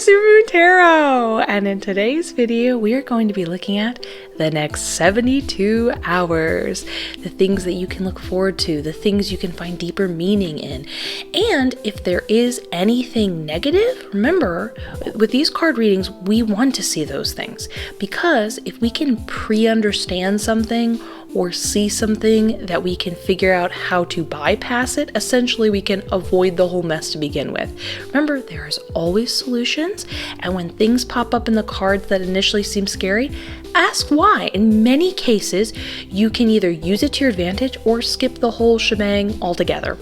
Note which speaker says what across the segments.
Speaker 1: Supermoon Tarot, and in today's video we are going to be looking at the next 72 hours, the things that you can look forward to, the things you can find deeper meaning in, and if there is anything negative, remember with these card readings we want to see those things, because if we can pre-understand something or see something that we can figure out how to bypass it, essentially we can avoid the whole mess to begin with. Remember, there is always solutions, and when things pop up in the cards that initially seem scary, ask why. In many cases, you can either use it to your advantage or skip the whole shebang altogether.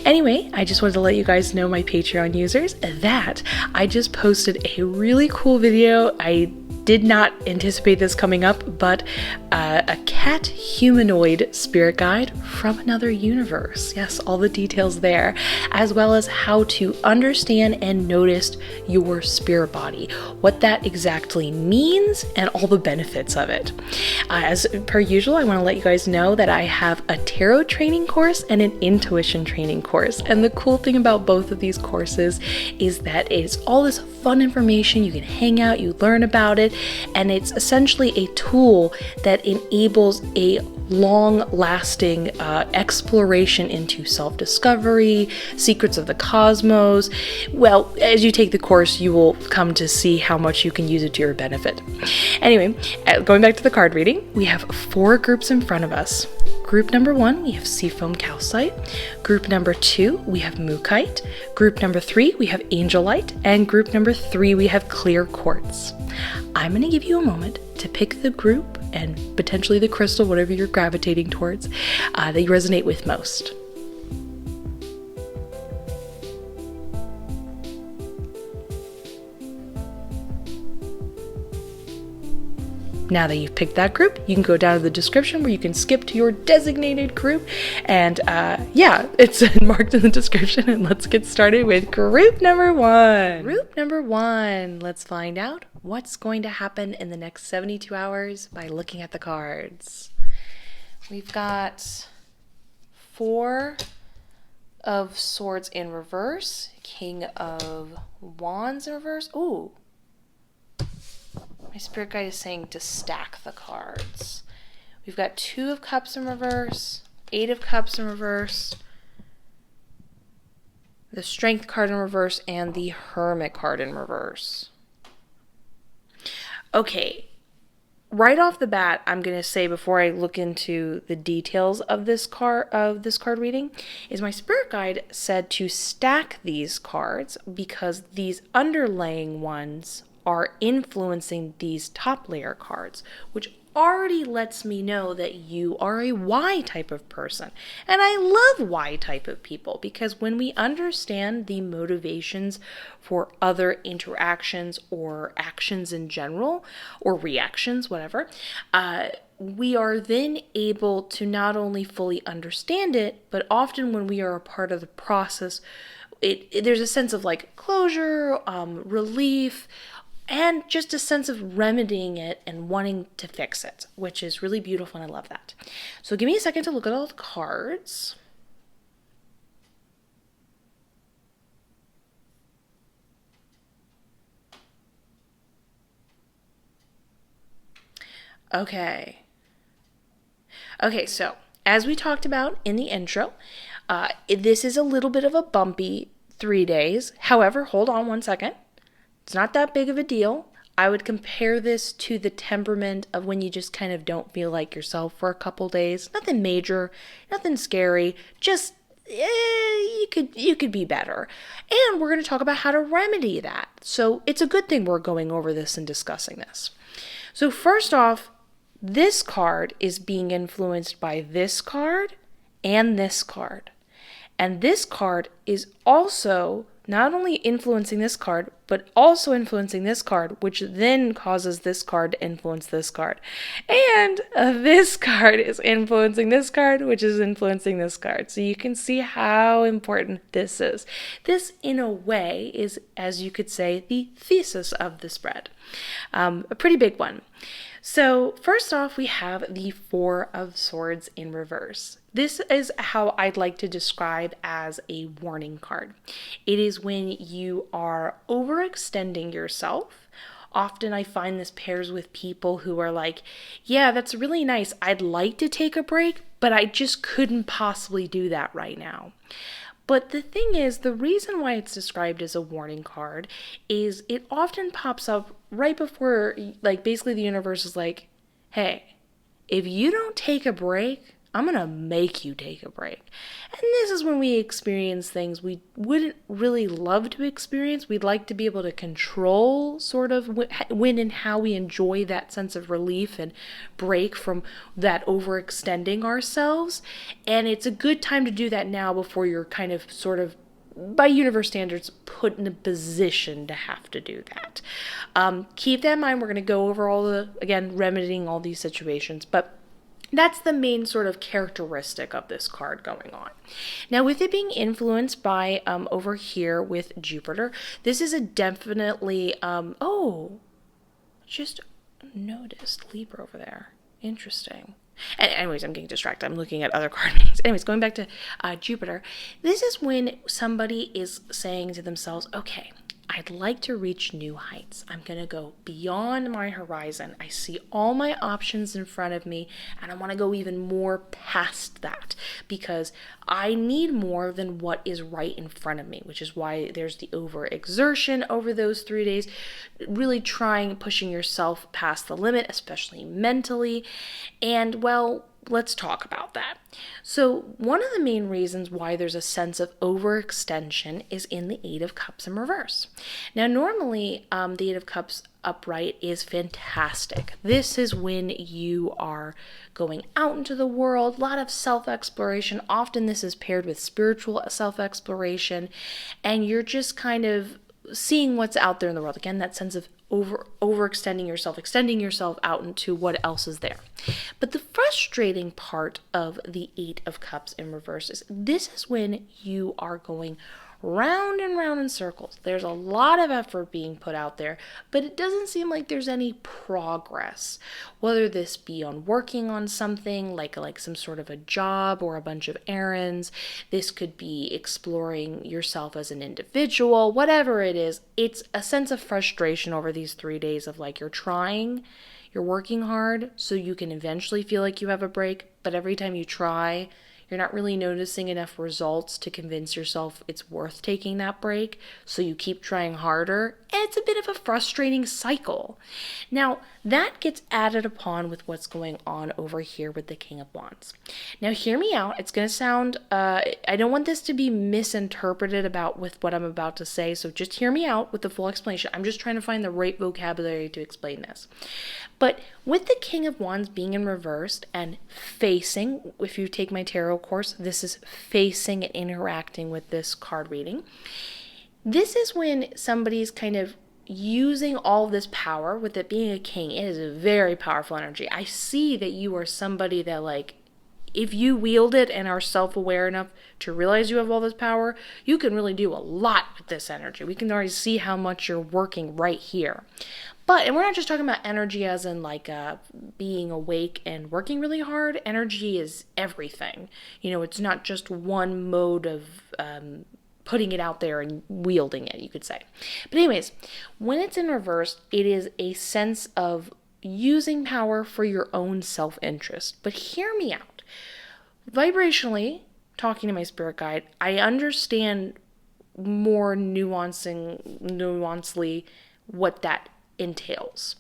Speaker 1: Anyway, I just wanted to let you guys know, my Patreon users, that I just posted a really cool video. I did not anticipate this coming up, but a cat humanoid spirit guide from another universe. Yes, all the details there, as well as how to understand and notice your spirit body, what that exactly means, and all the benefits of it. As per usual, I want to let you guys know that I have a tarot training course and an intuition training course. And the cool thing about both of these courses is that it's all this fun information. You can hang out, you learn about it, and it's essentially a tool that enables a long-lasting exploration into self-discovery, secrets of the cosmos. Well, as you take the course, you will come to see how much you can use it to your benefit. Anyway, going back to the card reading, we have 4 groups in front of us. Group number 1, we have Seafoam Calcite. Group number 2, we have Mookite. Group number 3, we have Angelite. And group number 3, we have Clear Quartz. I'm going to give you a moment to pick the group and potentially the crystal, whatever you're gravitating towards, that you resonate with most. Now that you've picked that group, you can go down to the description where you can skip to your designated group. And yeah, it's marked in the description. And let's get started with group number 1. Group number 1. Let's find out what's going to happen in the next 72 hours by looking at the cards. We've got 4 of Swords in reverse, King of Wands in reverse. Ooh. My spirit guide is saying to stack the cards. We've got 2 of Cups in reverse, 8 of Cups in reverse, the Strength card in reverse, and the Hermit card in reverse. Okay, right off the bat, I'm going to say before I look into the details of this card reading, is my spirit guide said to stack these cards because these underlaying ones are influencing these top layer cards, which already lets me know that you are a Y type of person. And I love Y type of people because when we understand the motivations for other interactions or actions in general, or reactions, whatever, we are then able to not only fully understand it, but often when we are a part of the process, there's a sense of like closure, relief, and just a sense of remedying it and wanting to fix it, which is really beautiful, and I love that. So give me a second to look at all the cards. Okay, so as we talked about in the intro, this is a little bit of a bumpy 3 days. However, hold on one second. It's not that big of a deal. I would compare this to the temperament of when you just kind of don't feel like yourself for a couple days. Nothing major, nothing scary, just you could be better. And we're going to talk about how to remedy that. So it's a good thing we're going over this and discussing this. So first off, this card is being influenced by this card and this card. And this card is also not only influencing this card, but also influencing this card, which then causes this card to influence this card. And this card is influencing this card, which is influencing this card. So you can see how important this is. This, in a way, is, as you could say, the thesis of the spread. A pretty big one. So, first off, we have the Four of Swords in reverse. This is how I'd like to describe as a warning card. It is when you are overextending yourself. Often I find this pairs with people who are like, yeah, that's really nice. I'd like to take a break, but I just couldn't possibly do that right now. But the thing is, the reason why it's described as a warning card is it often pops up right before, like, basically the universe is like, hey, if you don't take a break, I'm going to make you take a break. And this is when we experience things we wouldn't really love to experience. We'd like to be able to control sort of when and how we enjoy that sense of relief and break from that overextending ourselves. And it's a good time to do that now before you're kind of sort of, by universe standards, put in a position to have to do that. Keep that in mind. We're going to go over all the, again, remedying all these situations. But that's the main sort of characteristic of this card going on. Now, with it being influenced by over here with Jupiter, this is a definitely, just noticed Libra over there. Interesting. And anyways, I'm getting distracted. I'm looking at other card meanings. Anyways, going back to Jupiter, this is when somebody is saying to themselves, okay, I'd like to reach new heights. I'm going to go beyond my horizon. I see all my options in front of me, and I want to go even more past that because I need more than what is right in front of me, which is why there's the overexertion over those 3 days, really pushing yourself past the limit, especially mentally. And well, let's talk about that. So one of the main reasons why there's a sense of overextension is in the Eight of Cups in reverse. Now, normally, the Eight of Cups upright is fantastic. This is when you are going out into the world, a lot of self-exploration. Often this is paired with spiritual self-exploration, and you're just kind of seeing what's out there in the world. Again, that sense of overextending yourself, extending yourself out into what else is there. But the frustrating part of the Eight of Cups in reverse is this is when you are going round and round in circles. There's a lot of effort being put out there, but it doesn't seem like there's any progress. Whether this be on working on something like some sort of a job or a bunch of errands, this could be exploring yourself as an individual, whatever it is, it's a sense of frustration over these 3 days of like you're trying, you're working hard so you can eventually feel like you have a break, but every time you try, you're not really noticing enough results to convince yourself it's worth taking that break, so you keep trying harder, and it's a bit of a frustrating cycle. Now, that gets added upon with what's going on over here with the King of Wands. Now, hear me out. It's going to sound, I don't want this to be misinterpreted with what I'm about to say, so just hear me out with the full explanation. I'm just trying to find the right vocabulary to explain this. But with the King of Wands being in reversed and facing, if you take my tarot course, this is facing and interacting with this card reading. This is when somebody's kind of using all this power, with it being a king. It is a very powerful energy. I see that you are somebody that, like, if you wield it and are self-aware enough to realize you have all this power, you can really do a lot with this energy. We can already see how much you're working right here. And we're not just talking about energy as in like being awake and working really hard. Energy is everything. It's not just one mode of putting it out there and wielding it, you could say. But anyways, when it's in reverse, it is a sense of using power for your own self-interest. But hear me out. Vibrationally, talking to my spirit guide, I understand more nuancedly what that entails.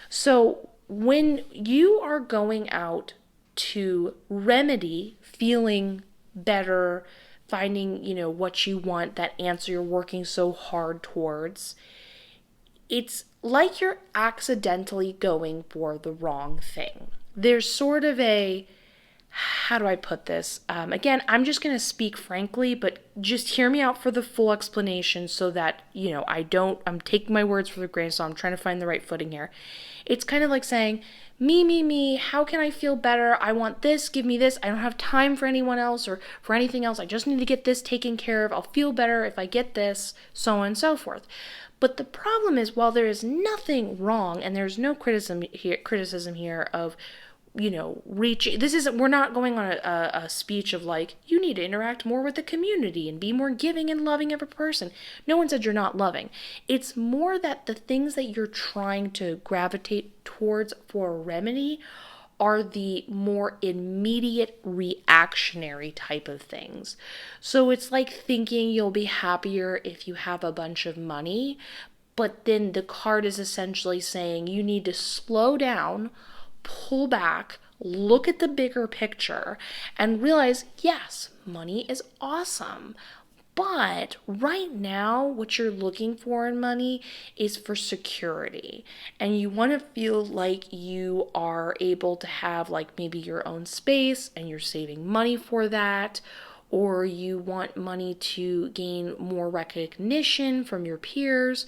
Speaker 1: So when you are going out to remedy feeling better, finding, what you want, that answer you're working so hard towards, it's like you're accidentally going for the wrong thing. There's sort of a, how do I put this? Again, I'm just going to speak frankly, but just hear me out for the full explanation so that, I'm taking my words for the grain, so I'm trying to find the right footing here. It's kind of like saying, me, how can I feel better? I want this, give me this. I don't have time for anyone else or for anything else. I just need to get this taken care of. I'll feel better if I get this, so on and so forth. But the problem is, while there is nothing wrong, and there's no criticism here of, reaching, we're not going on a speech of like, you need to interact more with the community and be more giving and loving of a person. No one said you're not loving. It's more that the things that you're trying to gravitate towards for a remedy are the more immediate reactionary type of things. So it's like thinking you'll be happier if you have a bunch of money, but then the card is essentially saying you need to slow down, pull back, look at the bigger picture, and realize, yes, money is awesome. But right now, what you're looking for in money is for security. And you want to feel like you are able to have like maybe your own space and you're saving money for that. Or you want money to gain more recognition from your peers.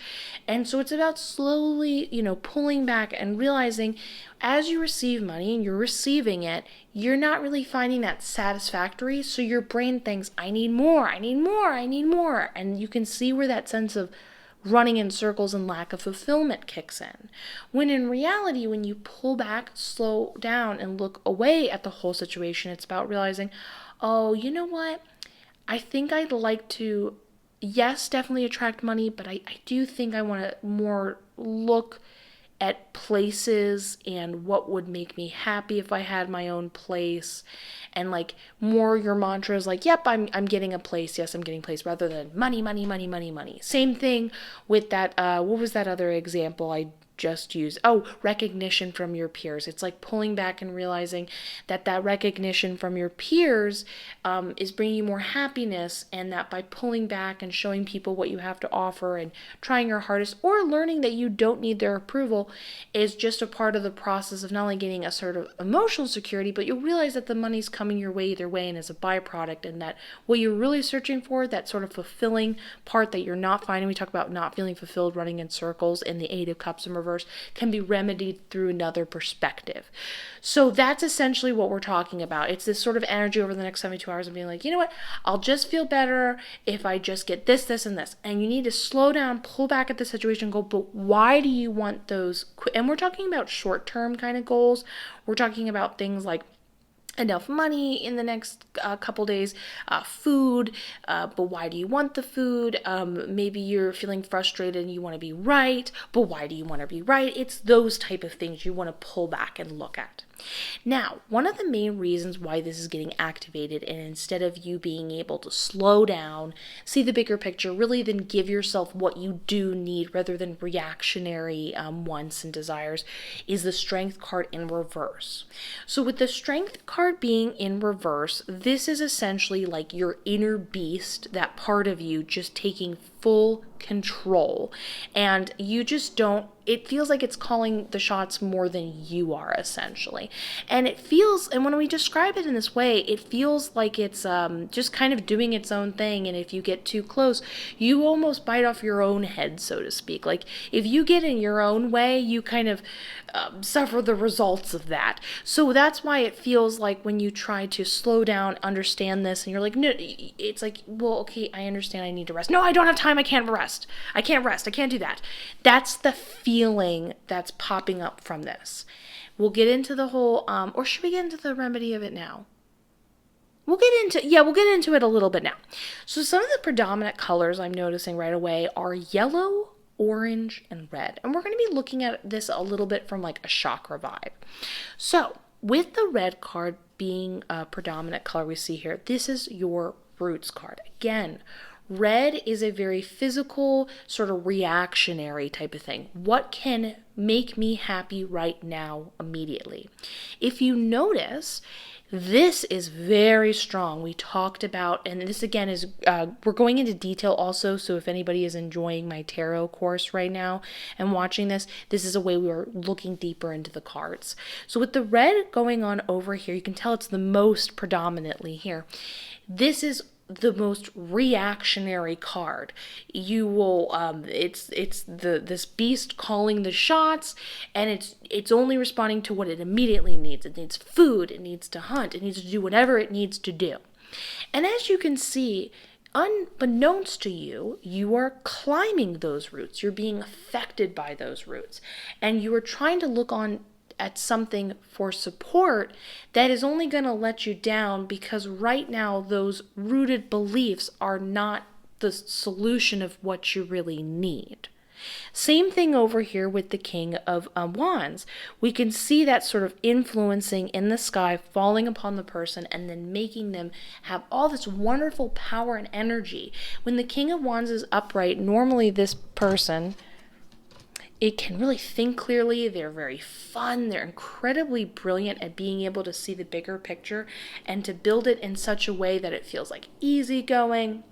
Speaker 1: And so it's about slowly, pulling back and realizing as you receive money and you're receiving it, you're not really finding that satisfactory. So your brain thinks, I need more, I need more, I need more. And you can see where that sense of running in circles and lack of fulfillment kicks in. When in reality, when you pull back, slow down, and look away at the whole situation, it's about realizing, oh, you know what? I think I'd like to, yes, definitely attract money, but I do think I want to more look at places and what would make me happy if I had my own place. And like more your mantra is like, yep, I'm getting a place. Yes, I'm getting a place, rather than money, money, money, money, money. Same thing with that. What was that other example I just used? Oh, recognition from your peers. It's like pulling back and realizing that recognition from your peers is bringing you more happiness, and that by pulling back and showing people what you have to offer and trying your hardest, or learning that you don't need their approval, is just a part of the process of not only getting a sort of emotional security, but you'll realize that the money's coming your way either way and as a byproduct, and that what you're really searching for, that sort of fulfilling part that you're not finding, we talk about not feeling fulfilled, running in circles in the Eight of Cups in reverse, can be remedied through another perspective. So that's essentially what we're talking about. It's this sort of energy over the next 72 hours of being like, you know what, I'll just feel better if I just get this, this, and this. And you need to slow down, pull back at the situation, go, but why do you want those? And we're talking about short-term kind of goals. We're talking about things like enough money in the next couple days, food, but why do you want the food? Maybe you're feeling frustrated and you want to be right, but why do you want to be right? It's those type of things you want to pull back and look at. Now, one of the main reasons why this is getting activated, and instead of you being able to slow down, see the bigger picture, really then give yourself what you do need rather than reactionary wants and desires, is the Strength card in reverse. So with the Strength card being in reverse, this is essentially like your inner beast, that part of you just taking full control, and you just don't, it feels like it's calling the shots more than you are, essentially. And it feels, and when we describe it in this way, it feels like it's just kind of doing its own thing. And if you get too close, you almost bite off your own head, so to speak. Like if you get in your own way, you kind of suffer the results of that. So that's why it feels like when you try to slow down, understand this, and you're like, no, it's like, well, okay, I understand, I need to rest. No, I don't have time, I can't rest. I can't do that. That's the feeling that's popping up from this. We'll get into the whole, or should we get into the remedy of it now? We'll get into it a little bit now. So some of the predominant colors I'm noticing right away are yellow, orange, and red. And we're going to be looking at this a little bit from like a chakra vibe. So with the red card being a predominant color we see here, this is your roots card. Again, red is a very physical, sort of reactionary type of thing. What can make me happy right now, immediately? If you notice, This is very strong. We talked about, and this again is, we're going into detail also, so if anybody is enjoying my tarot course right now and watching this, this is a way we are looking deeper into the cards. So with the red going on over here, you can tell it's the most predominantly here. This is the most reactionary card. You will it's this beast calling the shots, and it's only responding to what it immediately needs. It needs food, it needs to hunt, it needs to do whatever it needs to do. And as you can see, unbeknownst to you, you are climbing those roots. You're being affected by those roots, and you are trying to look on at something for support that is only going to let you down, because right now those rooted beliefs are not the solution of what you really need. Same thing over here with the King of Wands. We can see that sort of influencing in the sky, falling upon the person, and then making them have all this wonderful power and energy. When the King of Wands is upright, normally this person, it can really think clearly. They're very fun. They're incredibly brilliant at being able to see the bigger picture and to build it in such a way that it feels like easygoing.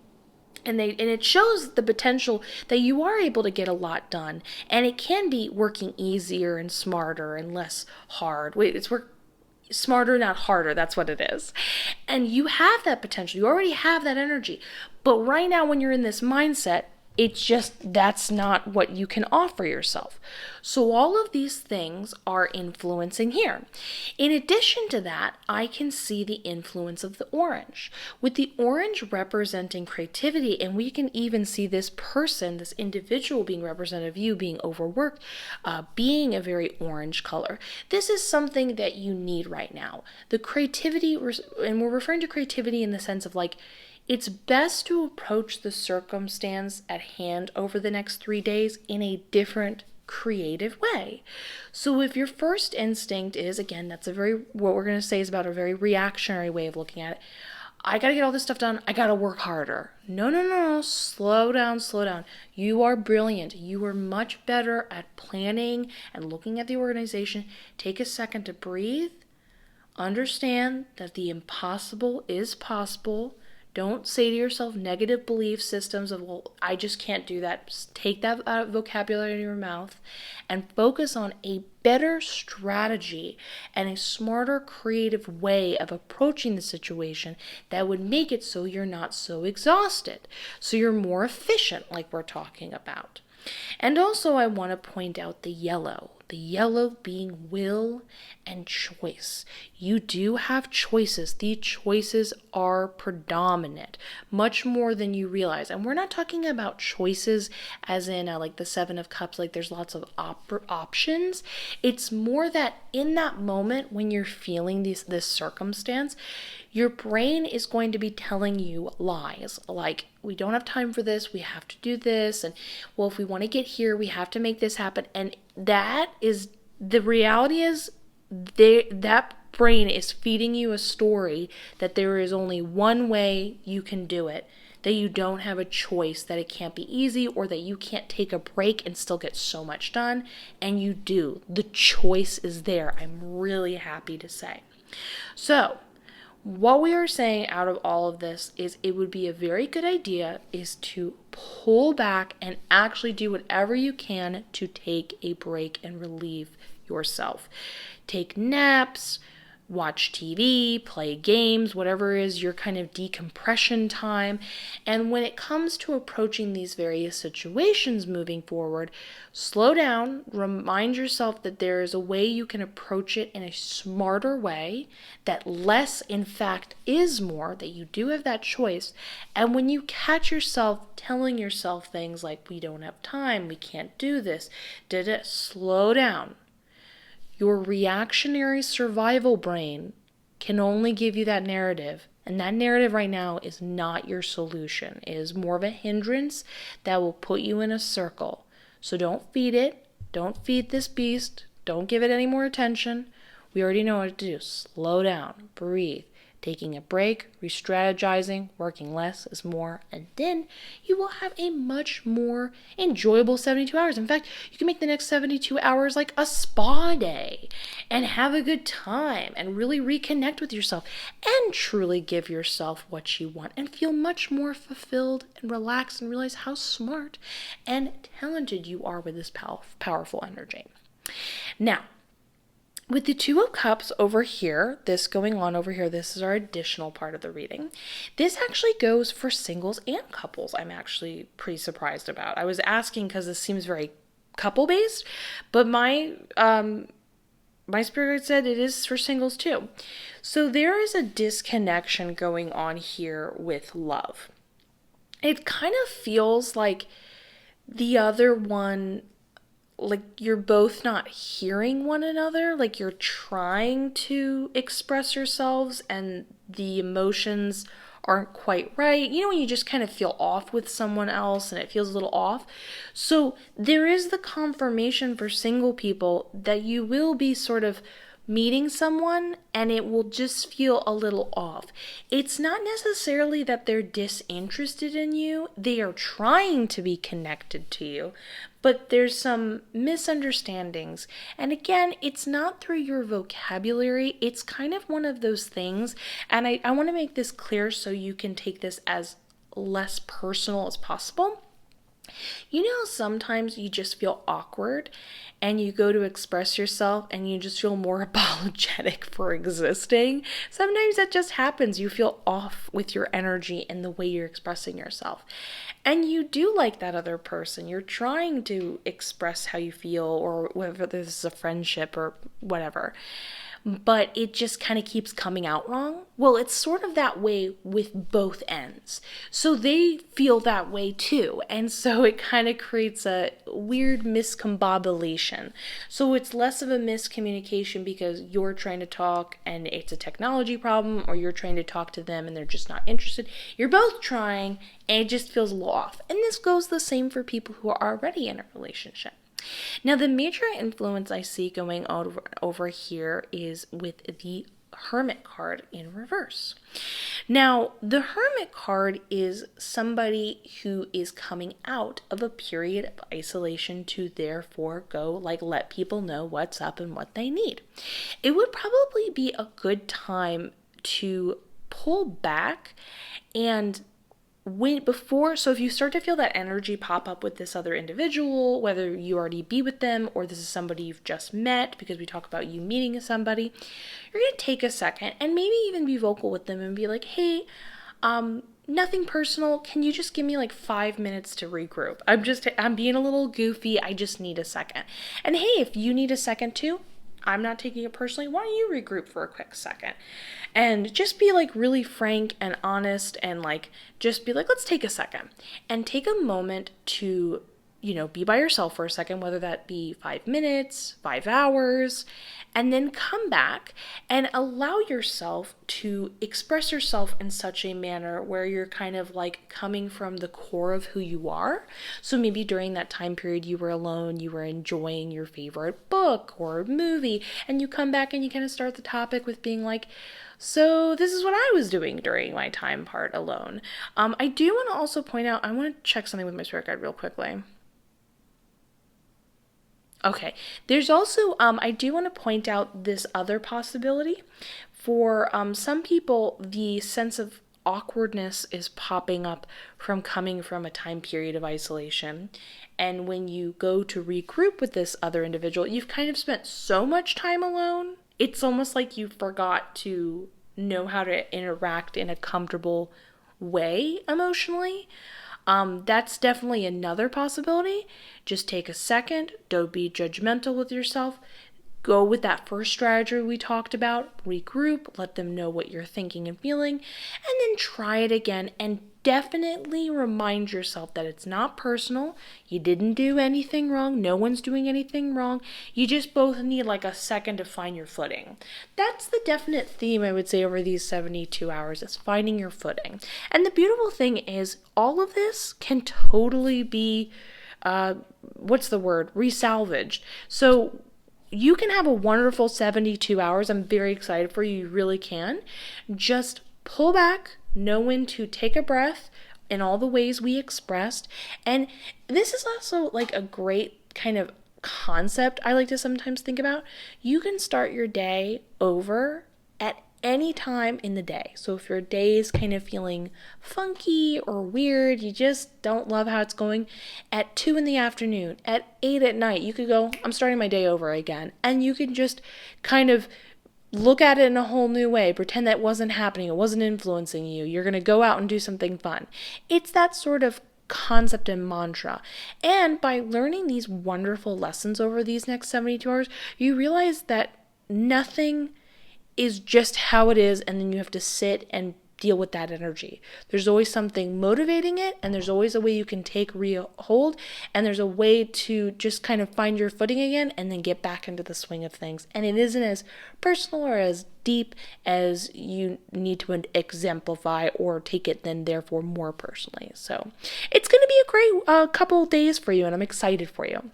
Speaker 1: And it shows the potential that you are able to get a lot done. And it can be working easier and smarter and less hard. It's smarter, not harder. That's what it is. And you have that potential. You already have that energy. But right now, when you're in this mindset, it's just, that's not what you can offer yourself. So all of these things are influencing here. In addition to that, I can see the influence of the orange. With the orange representing creativity, and we can even see this person, this individual being representative of you, being overworked, being a very orange color. This is something that you need right now. The creativity, and we're referring to creativity in the sense of like, it's best to approach the circumstance at hand over the next 3 days in a different, creative way. So if your first instinct is, again, what we're going to say is about a very reactionary way of looking at it. I got to get all this stuff done. I got to work harder. No. Slow down. You are brilliant. You are much better at planning and looking at the organization. Take a second to breathe. Understand that the impossible is possible. Don't say to yourself negative belief systems of, well, I just can't do that. Take that vocabulary in your mouth and focus on a better strategy and a smarter, creative way of approaching the situation that would make it so you're not so exhausted, so you're more efficient, like we're talking about. And also, I want to point out the yellow being will and choice. You do have choices. The choices are predominant, much more than you realize. And we're not talking about choices as in like the Seven of Cups, like there's lots of options. It's more that in that moment when you're feeling this circumstance, your brain is going to be telling you lies like, we don't have time for this, we have to do this, and well, if we want to get here, we have to make this happen. And that is, the reality is, that brain is feeding you a story that there is only one way you can do it, that you don't have a choice, that it can't be easy, or that you can't take a break and still get so much done. And you do. The choice is there, I'm really happy to say. So what we are saying out of all of this is it would be a very good idea is to pull back and actually do whatever you can to take a break and relieve yourself. Take naps, watch TV, play games, whatever is your kind of decompression time. And when it comes to approaching these various situations moving forward, slow down, remind yourself that there is a way you can approach it in a smarter way, that less in fact is more, that you do have that choice. And when you catch yourself telling yourself things like, we don't have time, we can't do this, slow down. Your reactionary survival brain can only give you that narrative. And that narrative right now is not your solution. It is more of a hindrance that will put you in a circle. So don't feed it. Don't feed this beast. Don't give it any more attention. We already know what to do. Slow down. Breathe. taking a break, re-strategizing, working less is more, and then you will have a much more enjoyable 72 hours. In fact, you can make the next 72 hours like a spa day and have a good time and really reconnect with yourself and truly give yourself what you want and feel much more fulfilled and relaxed and realize how smart and talented you are with this powerful energy. Now, with the Two of Cups over here, this going on over here, this is our additional part of the reading. This actually goes for singles and couples. I'm actually pretty surprised about. I was asking because this seems very couple-based, but my spirit said it is for singles too. So there is a disconnection going on here with love. It kind of feels like the other one, like you're both not hearing one another, like you're trying to express yourselves and the emotions aren't quite right. You know, when you just kind of feel off with someone else and it feels a little off. So there is the confirmation for single people that you will be sort of meeting someone and it will just feel a little off. It's not necessarily that they're disinterested in you. They are trying to be connected to you, but there's some misunderstandings. And again, it's not through your vocabulary. It's kind of one of those things. And I want to make this clear so you can take this as less personal as possible. You know how sometimes you just feel awkward and you go to express yourself and you just feel more apologetic for existing? Sometimes that just happens. You feel off with your energy and the way you're expressing yourself. And you do like that other person. You're trying to express how you feel, or whether this is a friendship or whatever. But it just kind of keeps coming out wrong. Well, it's sort of that way with both ends. So they feel that way too. And so it kind of creates a weird miscombobulation. So it's less of a miscommunication because you're trying to talk and it's a technology problem, or you're trying to talk to them and they're just not interested. You're both trying and it just feels a little off. And this goes the same for people who are already in a relationship. Now, the major influence I see going on over here is with the Hermit card in reverse. Now, the Hermit card is somebody who is coming out of a period of isolation to therefore go, let people know what's up and what they need. It would probably be a good time to pull back and so if you start to feel that energy pop up with this other individual, whether you already be with them or this is somebody you've just met, because we talk about you meeting somebody, you're going to take a second and maybe even be vocal with them and be like, hey, nothing personal. Can you just give me 5 minutes to regroup? I'm being a little goofy. I just need a second. And hey, if you need a second too, I'm not taking it personally. Why don't you regroup for a quick second? And just be really frank and honest and just be let's take a second and take a moment to, be by yourself for a second, whether that be 5 minutes, 5 hours, and then come back and allow yourself to express yourself in such a manner where you're kind of coming from the core of who you are. So maybe during that time period you were alone, you were enjoying your favorite book or movie, and you come back and you kind of start the topic with being so this is what I was doing during my time part alone. I do want to also point out, I want to check something with my spirit guide real quickly. Okay, there's also, I do want to point out this other possibility. For some people, the sense of awkwardness is popping up from coming from a time period of isolation. And when you go to regroup with this other individual, you've kind of spent so much time alone, it's almost like you forgot to know how to interact in a comfortable way emotionally. That's definitely another possibility. Just take a second. Don't be judgmental with yourself. Go with that first strategy we talked about. Regroup. Let them know what you're thinking and feeling. And then try it again. And definitely remind yourself that it's not personal. You didn't do anything wrong. No one's doing anything wrong. You just both need a second to find your footing. That's the definite theme, I would say, over these 72 hours, is finding your footing. And the beautiful thing is all of this can totally be, resalvaged. So you can have a wonderful 72 hours. I'm very excited for you. You really can. Just pull back, know when to take a breath in all the ways we expressed. And this is also like a great kind of concept I like to sometimes think about. You can start your day over at any time in the day. So if your day is kind of feeling funky or weird, you just don't love how it's going, at 2 in the afternoon, at 8 at night, you could go, I'm starting my day over again. And you can just kind of look at it in a whole new way. Pretend that wasn't happening. It wasn't influencing you. You're going to go out and do something fun. It's that sort of concept and mantra. And by learning these wonderful lessons over these next 72 hours, you realize that nothing is just how it is, and then you have to sit and deal with that energy. There's always something motivating it, and there's always a way you can take real hold, and there's a way to just kind of find your footing again and then get back into the swing of things. And it isn't as personal or as deep as you need to exemplify or take it then therefore more personally. So it's going to be a great couple days for you, and I'm excited for you.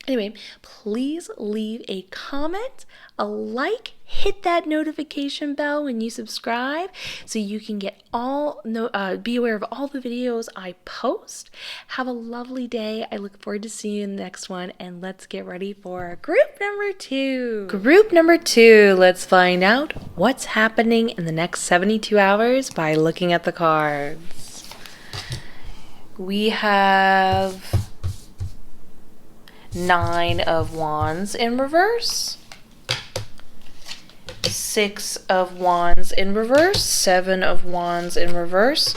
Speaker 1: Anyway, please leave a comment, a like, hit that notification bell when you subscribe so you can get be aware of all the videos I post. Have a lovely day. I look forward to seeing you in the next one, and let's get ready for group number 2. Group number 2, let's find out what's happening in the next 72 hours by looking at the cards. We have 9 of Wands in reverse, 6 of Wands in reverse, 7 of Wands in reverse,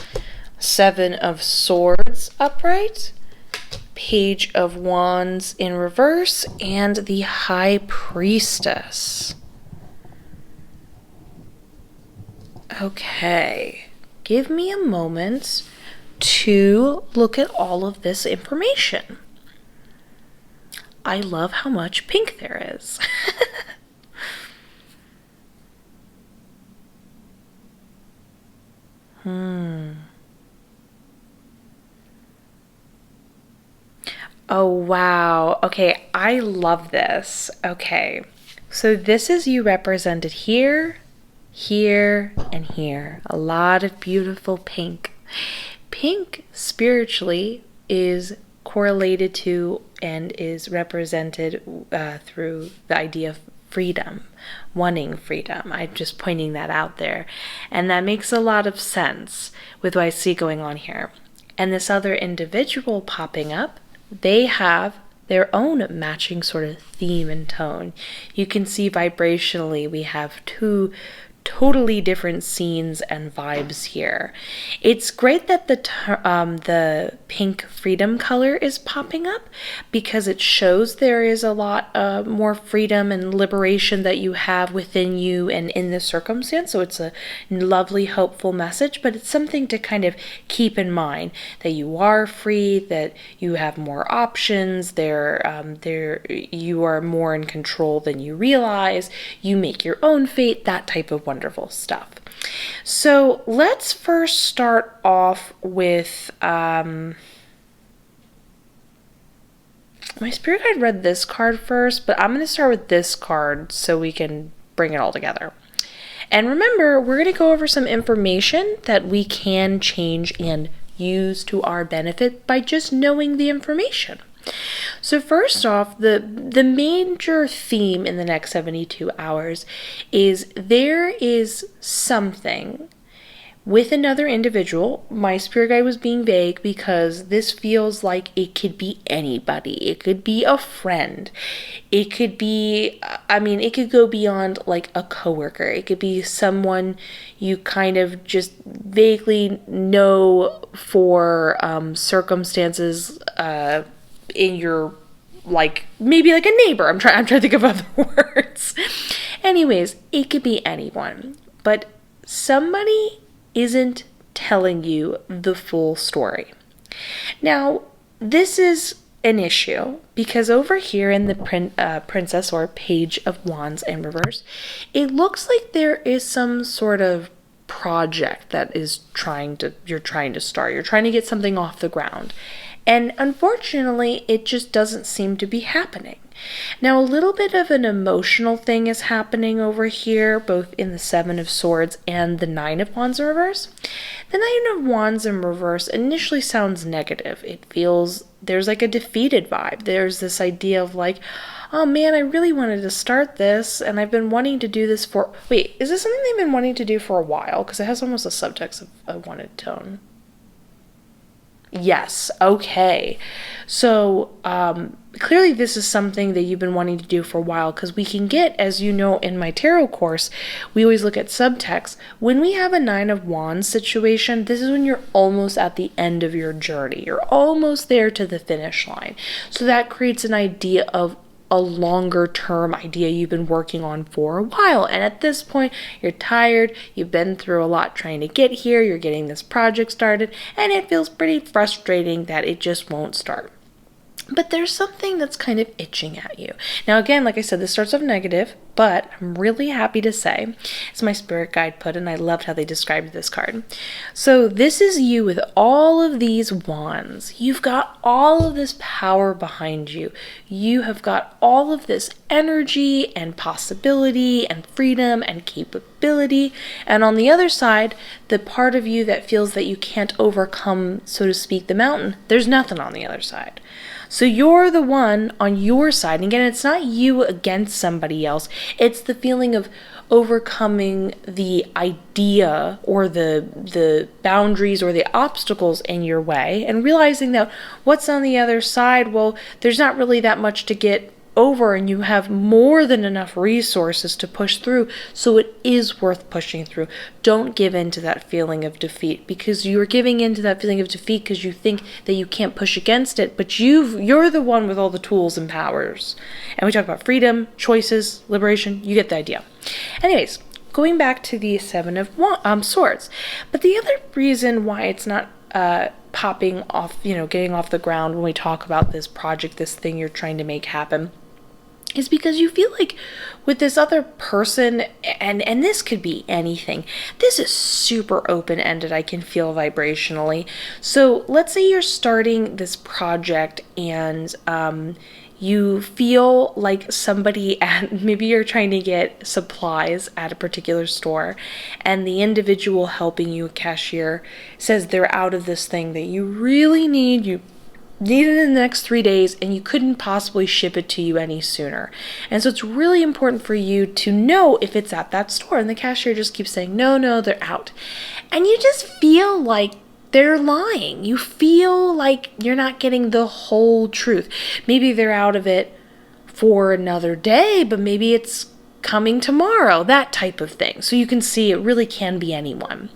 Speaker 1: 7 of Swords upright, Page of Wands in reverse, and the High Priestess. Okay, give me a moment to look at all of this information. I love how much pink there is. Oh, wow. Okay, I love this. Okay, so this is you represented here, here, and here. A lot of beautiful pink. Pink spiritually is correlated to and is represented through the idea of freedom, wanting freedom. I'm just pointing that out there. And that makes a lot of sense with what I see going on here. And this other individual popping up, they have their own matching sort of theme and tone. You can see vibrationally we have 2 totally different scenes and vibes here. It's great that the pink freedom color is popping up because it shows there is a lot more freedom and liberation that you have within you and in this circumstance. So it's a lovely, hopeful message, but it's something to kind of keep in mind that you are free, that you have more options, you are more in control than you realize, you make your own fate, that type of wonderful stuff. So let's first start off with my spirit guide read this card first, but I'm going to start with this card so we can bring it all together. And remember, we're going to go over some information that we can change and use to our benefit by just knowing the information. So first off, the major theme in the next 72 hours is there is something with another individual. My spirit guide was being vague because this feels like it could be anybody. It could be a friend. It could be, it could go beyond like a coworker. It could be someone you kind of just vaguely know for circumstances in your, like, maybe like a neighbor. I'm trying to think of other words. Anyways, it could be anyone, but somebody isn't telling you the full story. Now, this is an issue because over here in the Princess or Page of Wands in reverse, it looks like there is some sort of project that is you're trying to start. You're trying to get something off the ground. And unfortunately, it just doesn't seem to be happening. Now, a little bit of an emotional thing is happening over here, both in the Seven of Swords and the Nine of Wands in reverse. The Nine of Wands in reverse initially sounds negative. It feels, there's like a defeated vibe. There's this idea of like, oh man, I really wanted to start this, and I've been wanting to do this for, wait, is this something they've been wanting to do for a while? Because it has almost a subtext of a wanted tone. Yes, okay. So, clearly this is something that you've been wanting to do for a while, because we can get, as you know, in my tarot course, we always look at subtext. When we have a Nine of Wands situation, this is when you're almost at the end of your journey. You're almost there to the finish line. So that creates an idea of a longer term idea you've been working on for a while. And at this point, you're tired, you've been through a lot trying to get here, you're getting this project started, and it feels pretty frustrating that it just won't start. But there's something that's kind of itching at you. Now, again, like I said, this starts off negative, but I'm really happy to say, as my spirit guide put it, and I loved how they described this card. So this is you with all of these wands. You've got all of this power behind you. You have got all of this energy and possibility and freedom and capability. And on the other side, the part of you that feels that you can't overcome, so to speak, the mountain, there's nothing on the other side. So you're the one on your side. And again, it's not you against somebody else. It's the feeling of overcoming the idea or the boundaries or the obstacles in your way, and realizing that what's on the other side, well, there's not really that much to get over, and you have more than enough resources to push through, so it is worth pushing through. Don't give in to that feeling of defeat, because you're giving in to that feeling of defeat because you think that you can't push against it, but you're the one with all the tools and powers. And we talk about freedom, choices, liberation. You get the idea. Anyways, going back to the Seven of Swords. But the other reason why it's not popping off, getting off the ground when we talk about this project, this thing you're trying to make happen, is because you feel like with this other person, and this could be anything, this is super open-ended, I can feel vibrationally. So let's say you're starting this project and you feel like somebody maybe you're trying to get supplies at a particular store, and the individual helping you, a cashier, says they're out of this thing that you really need. You need it in the next 3 days, and you couldn't possibly ship it to you any sooner. And so it's really important for you to know if it's at that store, and the cashier just keeps saying, no, they're out. And you just feel like they're lying. You feel like you're not getting the whole truth. Maybe they're out of it for another day, but maybe it's coming tomorrow, that type of thing. So you can see it really can be anyone.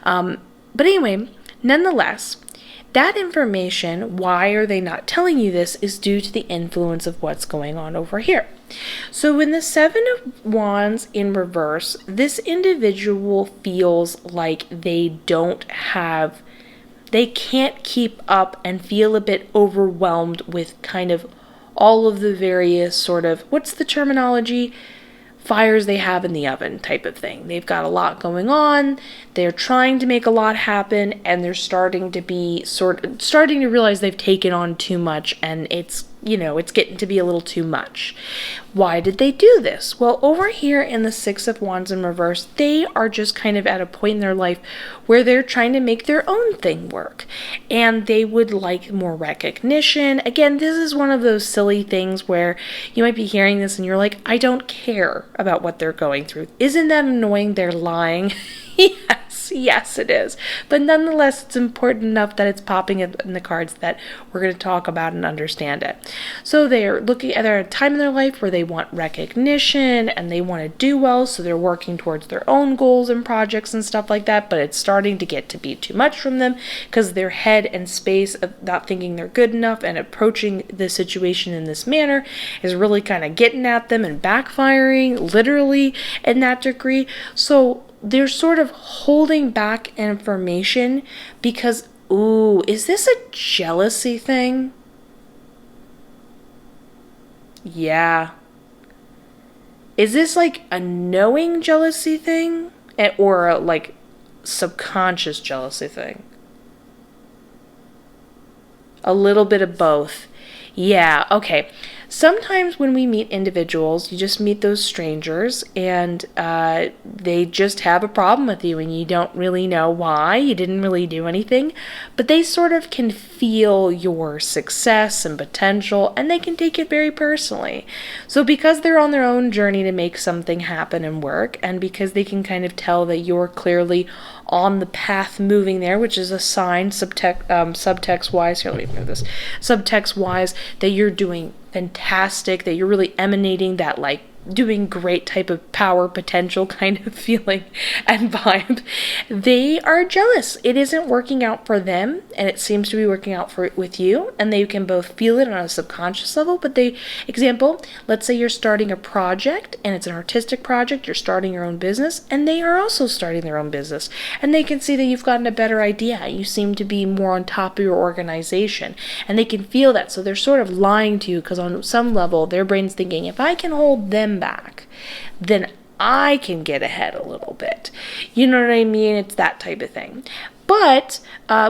Speaker 1: But anyway, nonetheless, that information, why are they not telling you this, is due to the influence of what's going on over here. So in the Seven of Wands in reverse, this individual feels like they can't keep up and feel a bit overwhelmed with kind of all of the various sort of, what's the terminology? Fires they have in the oven type of thing. They've got a lot going on. They're trying to make a lot happen, and they're starting to realize they've taken on too much, and it's getting to be a little too much. Why did they do this? Well, over here in the Six of Wands in reverse, they are just kind of at a point in their life where they're trying to make their own thing work, and they would like more recognition. Again, this is one of those silly things where you might be hearing this and you're like, I don't care about what they're going through. Isn't that annoying? They're lying. Yes, it is. But nonetheless, it's important enough that it's popping in the cards that we're going to talk about and understand it. So they're at a time in their life where they want recognition and they want to do well, so they're working towards their own goals and projects and stuff like that, but it's starting to get to be too much from them because their head and space of not thinking they're good enough and approaching the situation in this manner is really kind of getting at them and backfiring, literally, in that degree. So they're sort of holding back information because, is this a jealousy thing? Yeah. Is this like a knowing jealousy thing? Or a like subconscious jealousy thing? A little bit of both. Yeah, okay. Sometimes when we meet individuals, you just meet those strangers and they just have a problem with you and you don't really know why. You didn't really do anything, but they sort of can feel your success and potential and they can take it very personally. So because they're on their own journey to make something happen and work, and because they can kind of tell that you're clearly on the path moving there, which is a sign subtext wise, here, let me move this, subtext wise, that you're doing fantastic, that you're really emanating that like doing great type of power potential kind of feeling and vibe. They are jealous. It isn't working out for them and it seems to be working out with you, and they can both feel it on a subconscious level. But example, let's say you're starting a project and it's an artistic project, you're starting your own business, and they are also starting their own business, and they can see that you've gotten a better idea. You seem to be more on top of your organization and they can feel that. So they're sort of lying to you because on some level their brain's thinking, if I can hold them back, then I can get ahead a little bit. You know what I mean? It's that type of thing. But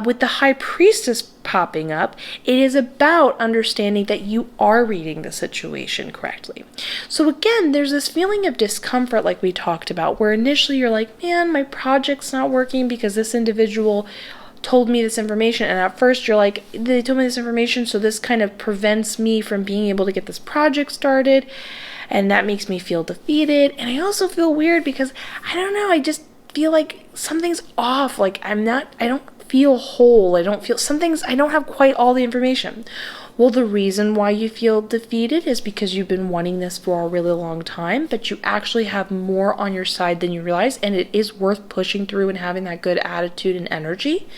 Speaker 1: with the High Priestess popping up, it is about understanding that you are reading the situation correctly. So again, there's this feeling of discomfort like we talked about, where initially you're like, man, my project's not working because this individual told me this information, and at first you're like, they told me this information, so this kind of prevents me from being able to get this project started, and that makes me feel defeated. And I also feel weird because I don't know, I just feel like something's off, like I don't feel whole, I don't have quite all the information. Well, the reason why you feel defeated is because you've been wanting this for a really long time, but you actually have more on your side than you realize, and it is worth pushing through and having that good attitude and energy.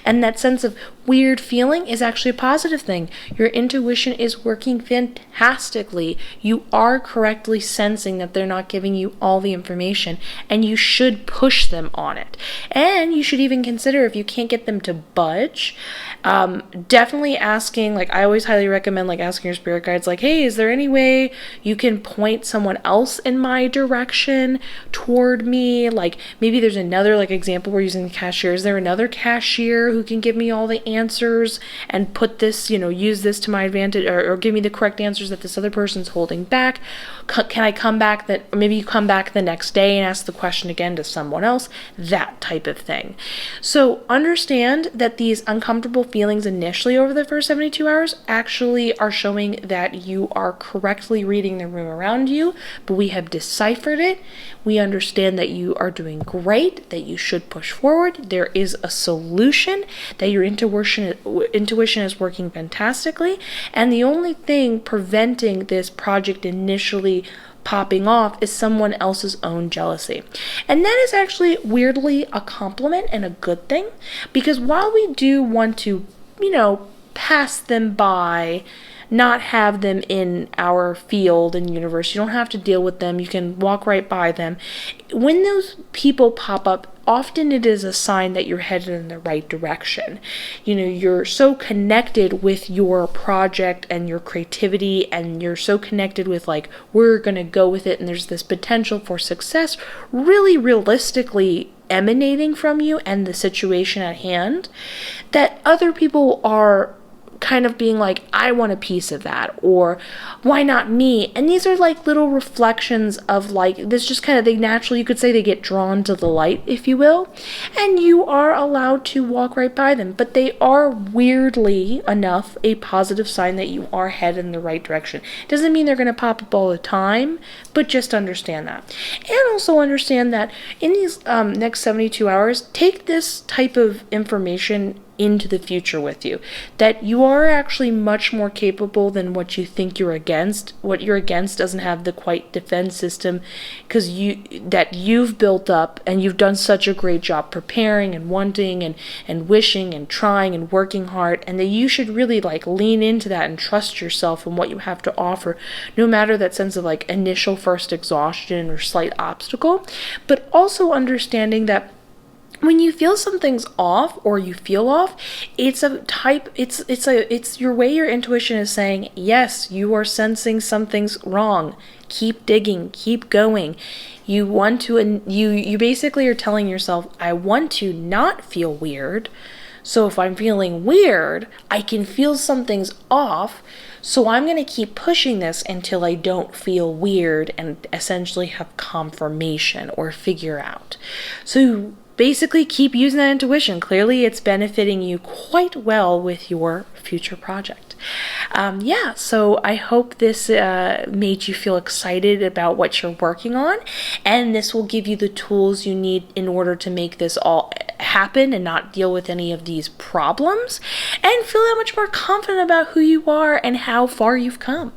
Speaker 1: And that sense of weird feeling is actually a positive thing. Your intuition is working fantastically. You are correctly sensing that they're not giving you all the information, and you should push them on it. And you should even consider, if you can't get them to budge, definitely asking, like I always highly recommend, like asking your spirit guides, like, hey, is there any way you can point someone else in my direction toward me? Like maybe there's another, like example, we're using the cashier. Is there another cashier who can give me all the answers and put this, use this to my advantage, or give me the correct answers that this other person's holding back? Can I come back or maybe you come back the next day and ask the question again to someone else, that type of thing. So understand that these uncomfortable feelings initially over the first 72 hours actually are showing that you are correctly reading the room around you, but we have deciphered it. We understand that you are doing great, that you should push forward. There is a solution, that your intuition is working fantastically, and the only thing preventing this project initially popping off is someone else's own jealousy. And that is actually weirdly a compliment and a good thing, because while we do want to, pass them by, not have them in our field and universe, you don't have to deal with them, you can walk right by them. When those people pop up, often it is a sign that you're headed in the right direction. You're so connected with your project and your creativity, and you're so connected with like, we're going to go with it, and there's this potential for success really realistically emanating from you and the situation at hand, that other people are kind of being like, I want a piece of that, or why not me? And these are like little reflections of like, this just kind of, they naturally, you could say they get drawn to the light, if you will, and you are allowed to walk right by them. But they are weirdly enough a positive sign that you are headed in the right direction. Doesn't mean they're going to pop up all the time, but just understand that. And also understand that in these next 72 hours, take this type of information into the future with you, that you are actually much more capable than what you think you're against. What you're against doesn't have the quite defense system, because you've built up, and you've done such a great job preparing and wanting and wishing and trying and working hard, and that you should really like lean into that and trust yourself and what you have to offer, no matter that sense of like initial first exhaustion or slight obstacle. But also understanding that when you feel something's off, or you feel off, it's your way your intuition is saying, yes, you are sensing something's wrong. Keep digging, keep going. You want to, and you basically are telling yourself, I want to not feel weird, So if I'm feeling weird, I can feel something's off. So I'm going to keep pushing this until I don't feel weird and essentially have confirmation or figure out. So basically keep using that intuition. Clearly it's benefiting you quite well with your future project. So I hope this made you feel excited about what you're working on, and this will give you the tools you need in order to make this all happen and not deal with any of these problems, and feel that much more confident about who you are and how far you've come.